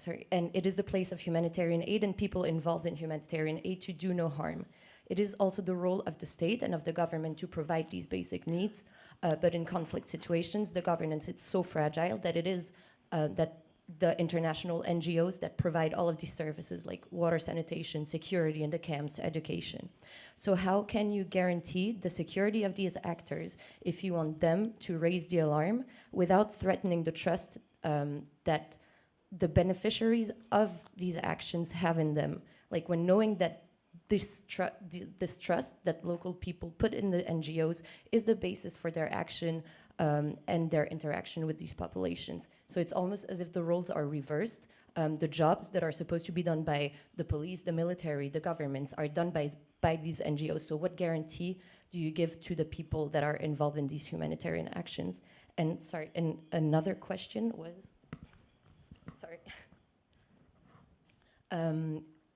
Speaker 6: it is the place of humanitarian aid and people involved in humanitarian aid to do no harm. It is also the role of the state and of the government to provide these basic needs, but in conflict situations, the governance is so fragile that it is that the international NGOs that provide all of these services like water, sanitation, security in the camps, education. So how can you guarantee the security of these actors if you want them to raise the alarm without threatening the trust that the beneficiaries of these actions have in them? Like when knowing that this trust that local people put in the NGOs is the basis for their action and their interaction with these populations. So it's almost as if the roles are reversed. The jobs that are supposed to be done by the police, the military, the governments are done by these NGOs. So what guarantee do you give to the people that are involved in these humanitarian actions? And sorry, and another question was, sorry.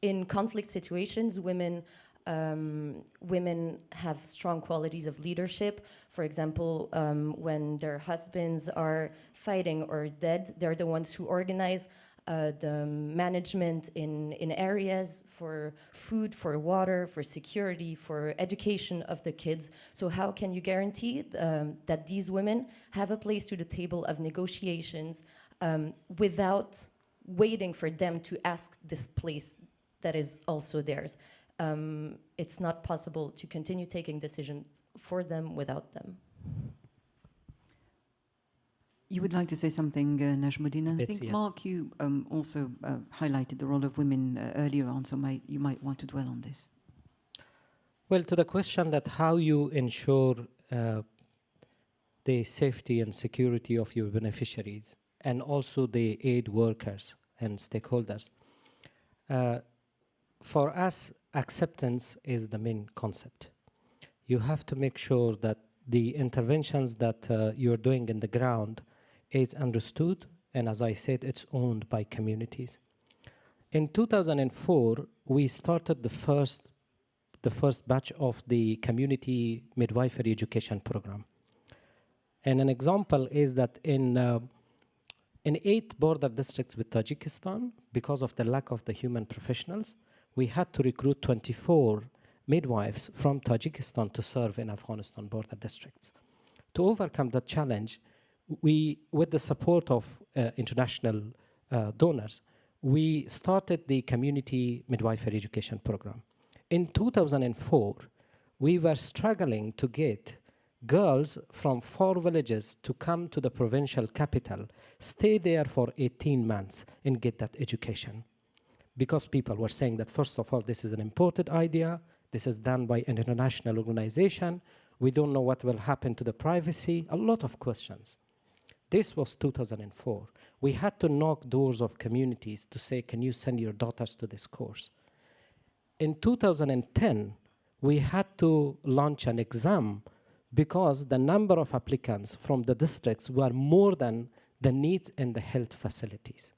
Speaker 6: In conflict situations, women have strong qualities of leadership. For example, when their husbands are fighting or dead, they're the ones who organize the management in areas for food, for water, for security, for education of the kids. So how can you guarantee that these women have a place to the table of negotiations without waiting for them to ask this place that is also theirs? It's not possible to continue taking decisions for them without them.
Speaker 1: You would like to say something, Najmuddin? I
Speaker 3: Betsy,
Speaker 1: think,
Speaker 3: yes.
Speaker 1: Mark, you also highlighted the role of women earlier on, so you might want to dwell on this.
Speaker 3: Well, to the question that how you ensure the safety and security of your beneficiaries and also the aid workers and stakeholders, for us, acceptance is the main concept. You have to make sure that the interventions that you're doing in the ground is understood, and as I said, it's owned by communities. In 2004, we started the first batch of the community midwifery education program. And an example is that in 8 border districts with Tajikistan, because of the lack of the human professionals, we had to recruit 24 midwives from Tajikistan to serve in Afghanistan border districts. To overcome that challenge, we, with the support of international donors, we started the community midwifery education program. In 2004, we were struggling to get girls from 4 villages to come to the provincial capital, stay there for 18 months and get that education. Because people were saying that, first of all, this is an imported idea, this is done by an international organization, we don't know what will happen to the privacy, a lot of questions. This was 2004. We had to knock doors of communities to say, can you send your daughters to this course? In 2010, we had to launch an exam because the number of applicants from the districts were more than the needs in the health facilities.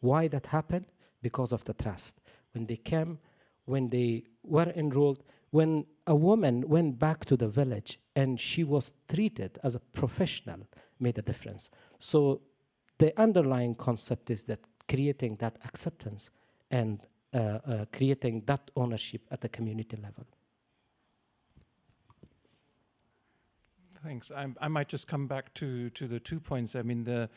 Speaker 3: Why that happened? Because of the trust. When they came, when they were enrolled, when a woman went back to the village and she was treated as a professional, made a difference. So the underlying concept is that creating that acceptance and creating that ownership at the community level.
Speaker 4: Thanks. I might just come back to the 2 points. I mean, Mr.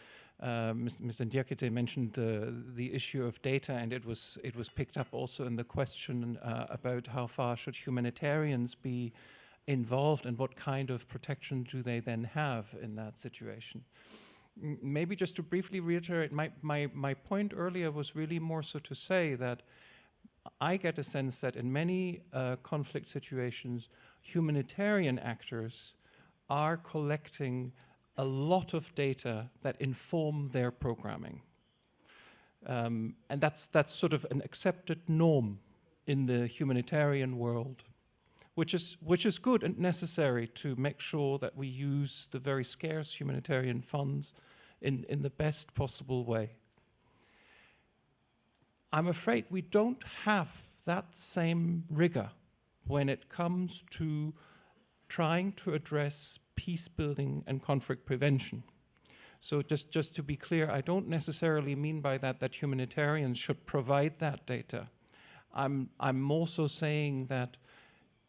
Speaker 4: Ndiakite mentioned the issue of data, and it was picked up also in the question about how far should humanitarians be involved and what kind of protection do they then have in that situation. Maybe just to briefly reiterate, my point earlier was really more so to say that I get a sense that in many conflict situations, humanitarian actors are collecting a lot of data that inform their programming. And that's sort of an accepted norm in the humanitarian world, which is good and necessary to make sure that we use the very scarce humanitarian funds in the best possible way. I'm afraid we don't have that same rigor when it comes to trying to address peace building and conflict prevention. So just to be clear, I don't necessarily mean by that humanitarians should provide that data. I'm also saying that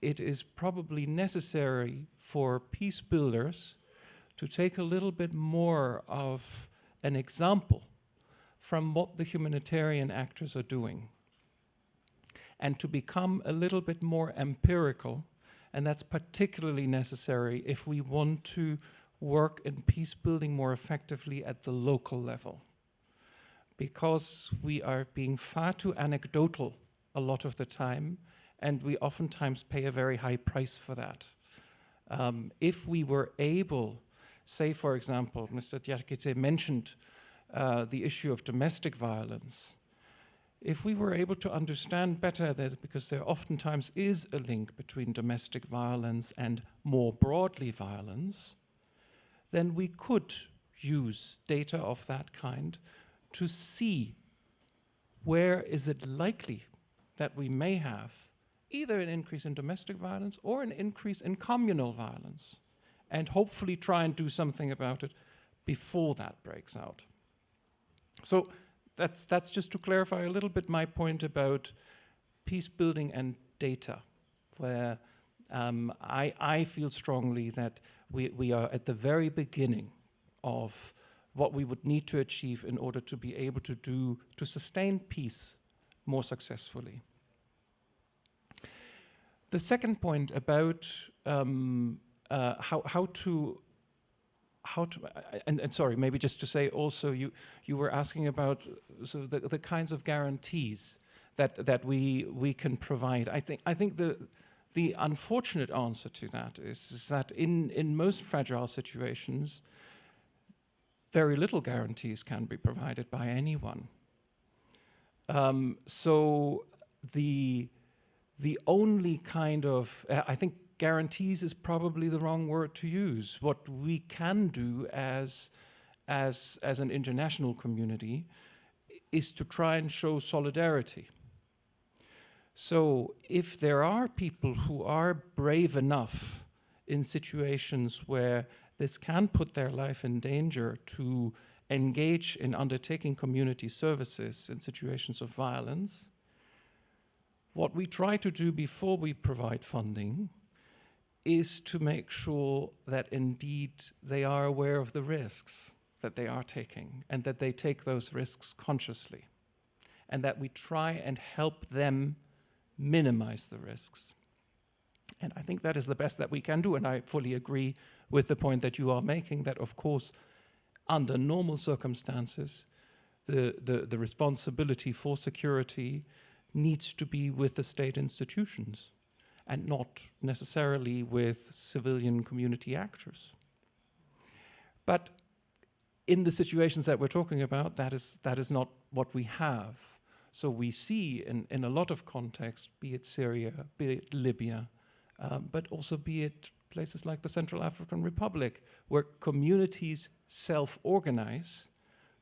Speaker 4: it is probably necessary for peace builders to take a little bit more of an example from what the humanitarian actors are doing and to become a little bit more empirical. And that's particularly necessary if we want to work in peace building more effectively at the local level, because we are being far too anecdotal a lot of the time, and we oftentimes pay a very high price for that. If we were able, say for example, Mr. Diakite mentioned the issue of domestic violence. If we were able to understand better that, because there oftentimes is a link between domestic violence and more broadly violence, then we could use data of that kind to see where is it likely that we may have either an increase in domestic violence or an increase in communal violence, and hopefully try and do something about it before that breaks out. So That's just to clarify a little bit my point about peace building and data, where I feel strongly that we are at the very beginning of what we would need to achieve in order to be able to sustain peace more successfully. The second point about how to and sorry, maybe just to say also, you were asking about so the kinds of guarantees that we can provide. I think the unfortunate answer to that is that in most fragile situations, very little guarantees can be provided by anyone. So the only kind of, I think guarantees is probably the wrong word to use. What we can do as an international community is to try and show solidarity. So if there are people who are brave enough in situations where this can put their life in danger to engage in undertaking community services in situations of violence, what we try to do before we provide funding is to make sure that indeed they are aware of the risks that they are taking and that they take those risks consciously, and that we try and help them minimize the risks. And I think that is the best that we can do, and I fully agree with the point that you are making, that of course under normal circumstances the responsibility for security needs to be with the state institutions and not necessarily with civilian community actors. But in the situations that we're talking about, that is not what we have. So we see in a lot of contexts, be it Syria, be it Libya, but also be it places like the Central African Republic, where communities self-organize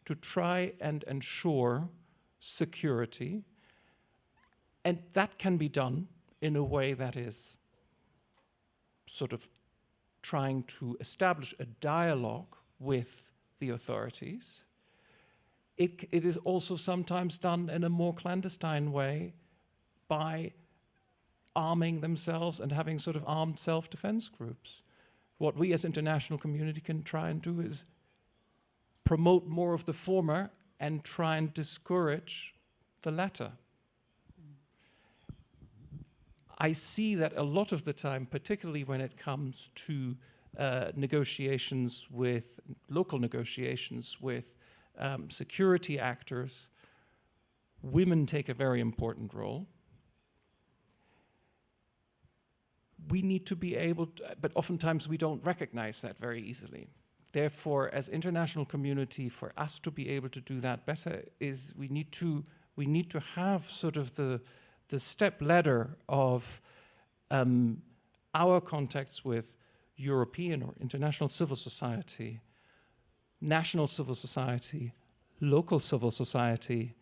Speaker 4: to try and ensure security. And that can be done in a way that is sort of trying to establish a dialogue with the authorities. It is also sometimes done in a more clandestine way by arming themselves and having sort of armed self-defense groups. What we as international community can try and do is promote more of the former and try and discourage the latter. I see that a lot of the time, particularly when it comes to negotiations with, local negotiations with security actors, women take a very important role. We need to be able to, but oftentimes we don't recognize that very easily. Therefore, as international community, for us to be able to do that better is we need to have sort of the step ladder of our contacts with European or international civil society, national civil society, local civil society,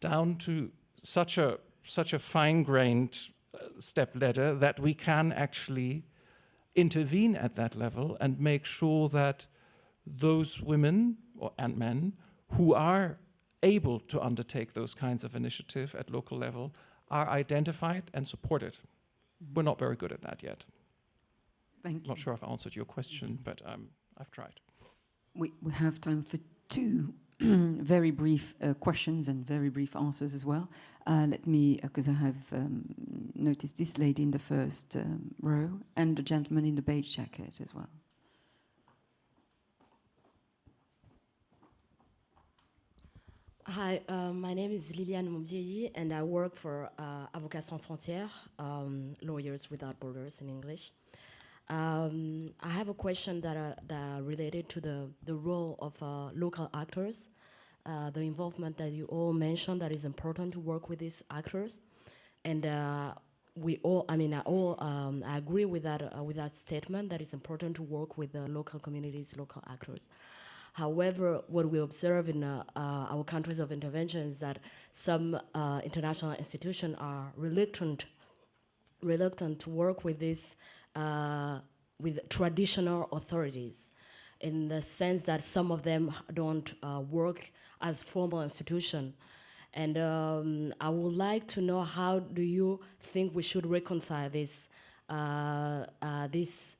Speaker 4: down to such a fine-grained step ladder that we can actually intervene at that level and make sure that those women and men who are able to undertake those kinds of initiative at local level are identified and supported. We're not very good at that yet.
Speaker 1: Thank you.
Speaker 4: Not sure if I answered your question, but I've tried.
Speaker 1: We have time for two very brief questions and very brief answers as well. Let me, because I have noticed this lady in the first row and the gentleman in the beige jacket as well.
Speaker 7: Hi, my name is Liliane Moubieyi, and I work for Avocats Sans Frontières, Lawyers Without Borders in English. I have a question that are related to the role of local actors, the involvement that you all mentioned that is important to work with these actors, and I agree with that statement that it's important to work with the local communities, local actors. However, what we observe in our countries of intervention is that some international institutions are reluctant to work with this with traditional authorities, in the sense that some of them don't work as formal institution. And I would like to know, how do you think we should reconcile this this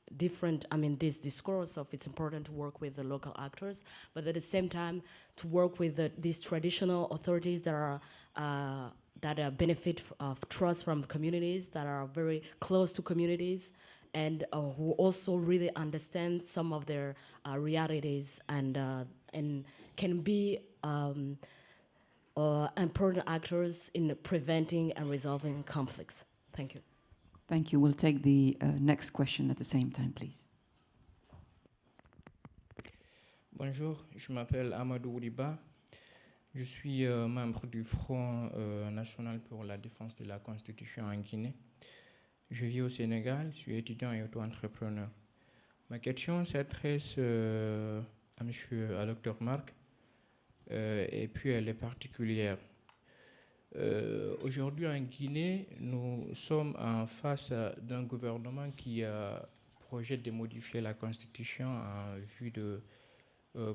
Speaker 7: discourse of it's important to work with the local actors, but at the same time to work with these traditional authorities that are benefit of trust from communities, that are very close to communities, and who also really understand some of their realities and can be important actors in preventing and resolving conflicts. Thank you.
Speaker 1: Thank you. We'll take the next question at the same time, please.
Speaker 8: Bonjour, je m'appelle Amadou Ouliba. Je suis membre du Front national pour la défense de la Constitution en Guinée. Je vis au Sénégal, je suis étudiant et auto-entrepreneur. Ma question s'adresse à Dr Marc, et puis elle est particulière. Aujourd'hui en Guinée, nous sommes en face d'un gouvernement qui projette de modifier la Constitution en vue de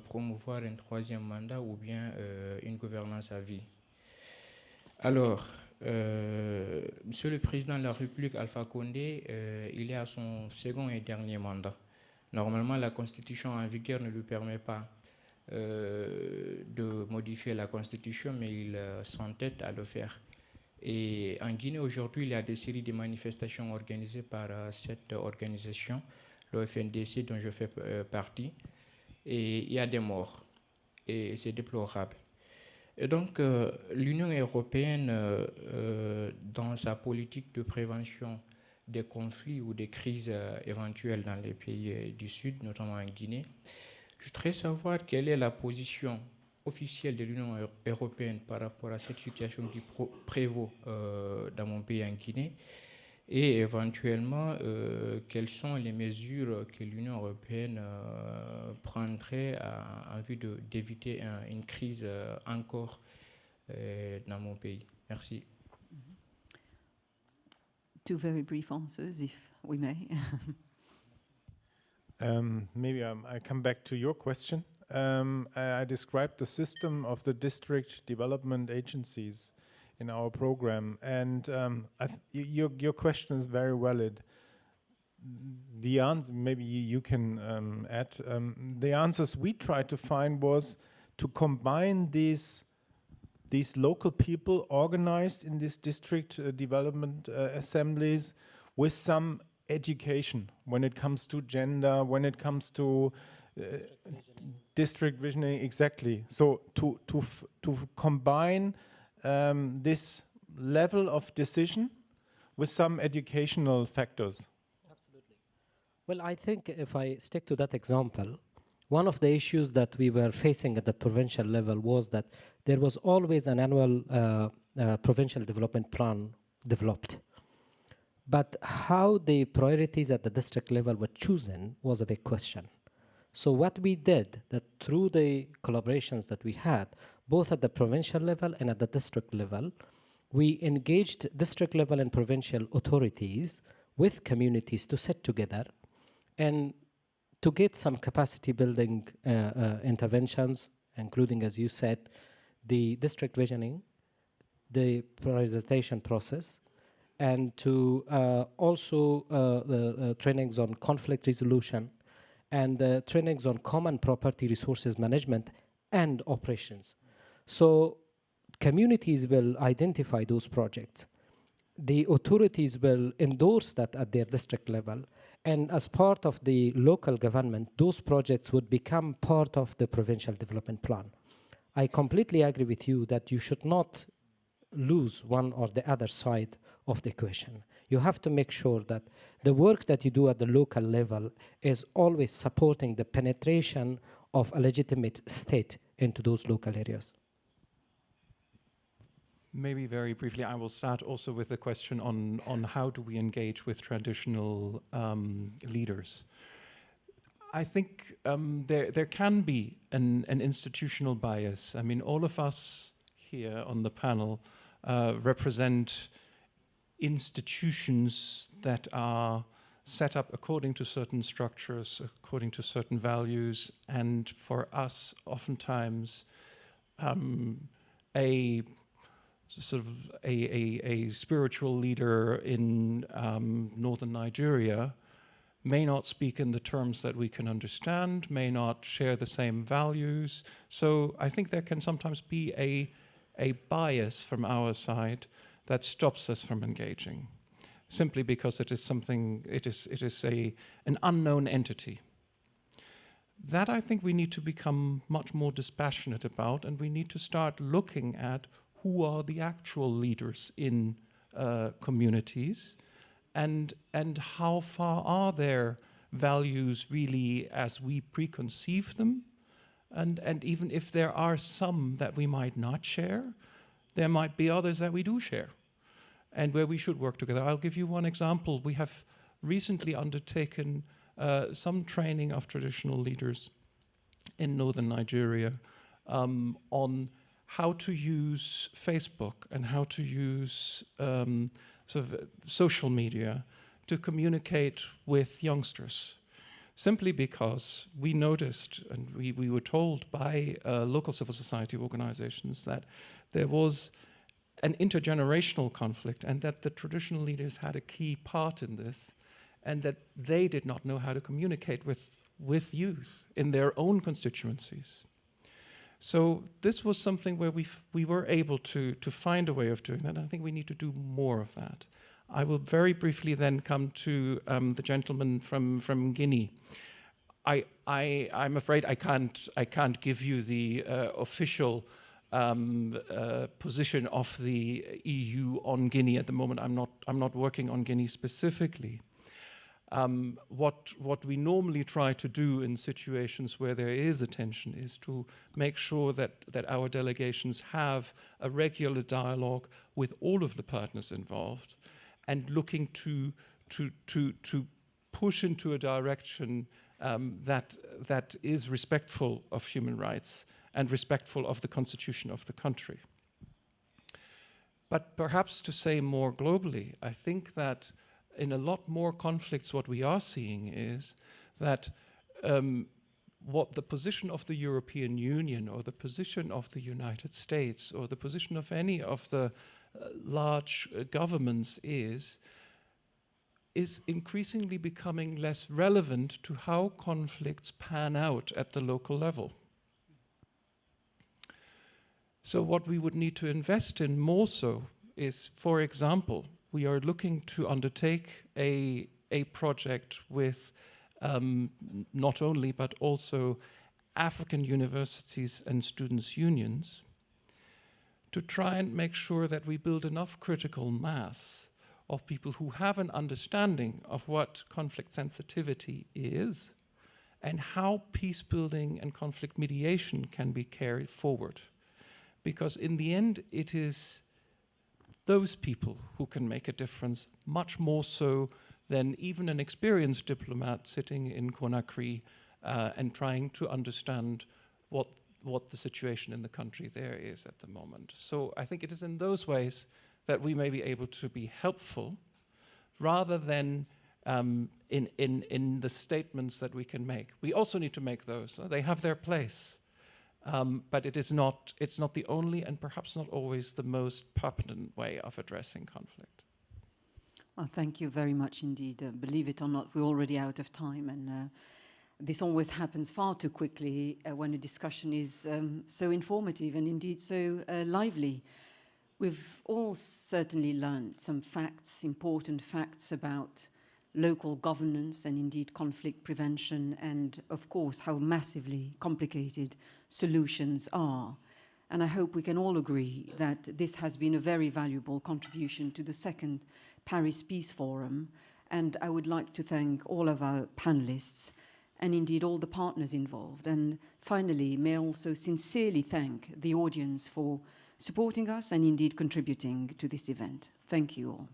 Speaker 8: promouvoir un troisième mandat ou bien une gouvernance à vie. Alors, Monsieur le Président de la République, Alpha Condé, il est à son second et dernier mandat. Normalement, la Constitution en vigueur ne lui permet pas de modifier la Constitution, mais il s'entête à le faire. Et en Guinée, aujourd'hui, il y a des séries de manifestations organisées par cette organisation, le FNDC, dont je fais partie, et il y a des morts, et c'est déplorable. Et donc, l'Union européenne, dans sa politique de prévention des conflits ou des crises éventuelles dans les pays du Sud, notamment en Guinée, je voudrais savoir quelle est la position officielle de l'Union européenne par rapport à cette situation qui prévaut dans mon pays en Guinée, et éventuellement quelles sont les mesures que l'Union européenne prendrait en vue d'éviter une crise encore dans mon pays. Merci.
Speaker 1: Two very brief answers, if we may.
Speaker 2: Maybe I come back to your question. I described the system of the district development agencies in our program, and your question is very valid. The answer, maybe you can add, the answers we tried to find was to combine these local people organized in these district development assemblies with some education when it comes to gender, when it comes to district visioning, exactly. So to combine this level of decision with some educational factors.
Speaker 3: Absolutely. Well, I think if I stick to that example, one of the issues that we were facing at the provincial level was that there was always an annual provincial development plan developed. But how the priorities at the district level were chosen was a big question. So what we did, that through the collaborations that we had, both at the provincial level and at the district level, we engaged district level and provincial authorities with communities to sit together and to get some capacity building interventions, including, as you said, the district visioning, the prioritization process, and to also the trainings on conflict resolution and trainings on common property resources management and operations. So communities will identify those projects. The authorities will endorse that at their district level, and as part of the local government, those projects would become part of the provincial development plan. I completely agree with you that you should not lose one or the other side of the equation. You have to make sure that the work that you do at the local level is always supporting the penetration of a legitimate state into those local areas.
Speaker 4: Maybe very briefly, I will start also with a question on how do we engage with traditional leaders. I think there can be an institutional bias. I mean, all of us here on the panel represent institutions that are set up according to certain structures, according to certain values, and for us, oftentimes, a sort of a spiritual leader in northern Nigeria may not speak in the terms that we can understand, may not share the same values. So I think there can sometimes be a bias from our side that stops us from engaging, simply because it is something, it is an unknown entity. That I think we need to become much more dispassionate about, and we need to start looking at who are the actual leaders in communities, and how far are their values really as we preconceive them, and even if there are some that we might not share, there might be others that we do share, and where we should work together. I'll give you one example. We have recently undertaken some training of traditional leaders in northern Nigeria on how to use Facebook and how to use sort of social media to communicate with youngsters. Simply because we noticed, and we were told by local civil society organizations, that there was an intergenerational conflict and that the traditional leaders had a key part in this, and that they did not know how to communicate with youth in their own constituencies. So this was something where we were able to find a way of doing that, and I think we need to do more of that. I will very briefly then come to the gentleman from Guinea. I'm afraid I can't give you the official position of the EU on Guinea at the moment. I'm not working on Guinea specifically. What we normally try to do in situations where there is a tension is to make sure that our delegations have a regular dialogue with all of the partners involved, and looking to push into a direction that is respectful of human rights and respectful of the constitution of the country. But perhaps to say more globally, I think that in a lot more conflicts what we are seeing is that what the position of the European Union or the position of the United States or the position of any of the large governments is increasingly becoming less relevant to how conflicts pan out at the local level. So what we would need to invest in more so is, for example, we are looking to undertake a project with not only but also African universities and students' unions to try and make sure that we build enough critical mass of people who have an understanding of what conflict sensitivity is and how peace building and conflict mediation can be carried forward. Because in the end, it is those people who can make a difference, much more so than even an experienced diplomat sitting in Conakry and trying to understand what the situation in the country there is at the moment. So I think it is in those ways that we may be able to be helpful, rather than in the statements that we can make. We also need to make those. They have their place. But it's not the only and perhaps not always the most pertinent way of addressing conflict.
Speaker 1: Well, thank you very much indeed. Believe it or not, we're already out of time, and this always happens far too quickly when a discussion is so informative and indeed so lively. We've all certainly learned some facts, important facts about local governance and indeed conflict prevention, and of course how massively complicated solutions are. And I hope we can all agree that this has been a very valuable contribution to the second Paris Peace Forum. And I would like to thank all of our panelists and indeed all the partners involved. And finally, may I also sincerely thank the audience for supporting us and indeed contributing to this event. Thank you all.